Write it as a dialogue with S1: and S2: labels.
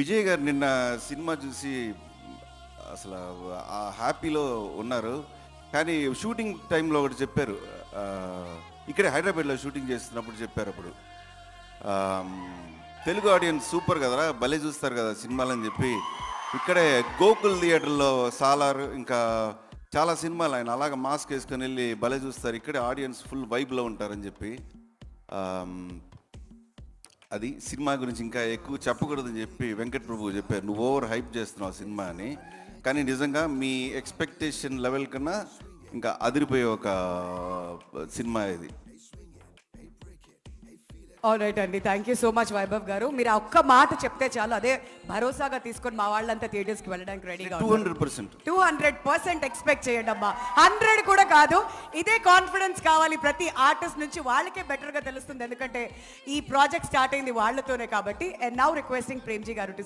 S1: విజయ్ గారు నిన్న సినిమా చూసి అసలు ఆ హ్యాపీలో ఉన్నారు. కానీ షూటింగ్ టైంలో ఒకటి చెప్పారు. ఇక్కడే హైదరాబాద్లో షూటింగ్ చేస్తున్నప్పుడు చెప్పారు. అప్పుడు తెలుగు ఆడియన్స్ సూపర్ కదరా, భలే చూస్తారు కదా సినిమాలని చెప్పి ఇక్కడే గోకుల్ థియేటర్లో సాలార్ ఇంకా చాలా సినిమాలు ఆయన అలాగ మాస్క్ వేసుకొని వెళ్ళి భలే చూస్తారు, ఇక్కడే ఆడియన్స్ ఫుల్ వైబ్లో ఉంటారని చెప్పి అది సినిమా గురించి ఇంకా ఎక్కువ చెప్పకూడదని చెప్పి వెంకట్ ప్రభు చెప్పారు. నువ్వు ఓవర్ హైప్ చేస్తున్నావు సినిమా అని. కానీ నిజంగా మీ ఎక్స్పెక్టేషన్ లెవెల్ కన్నా ఇంకా అదిరిపోయే ఒక సినిమా ఇది.
S2: ఆల్రైట్ అండి, thank you so much Vaibhav గారు. మీరు ఆ ఒక్క మాట చెప్తే చాలు, అదే భరోసాగా తీసుకొని మా వాళ్ళంతా థియేటర్స్కి వెళ్ళడానికి రెడీగా 200% ఎక్స్పెక్ట్ చేయండి అమ్మా. 100 కూడా కాదు, ఇదే కాన్ఫిడెన్స్ కావాలి ప్రతి ఆర్టిస్ట్ నుంచి. వాళ్ళకే బెటర్గా తెలుస్తుంది, ఎందుకంటే ఈ ప్రాజెక్ట్ స్టార్ట్ అయింది వాళ్ళతోనే కాబట్టి. అండ్ నౌ రిక్వెస్టింగ్ ప్రేమ్జీ గారు టు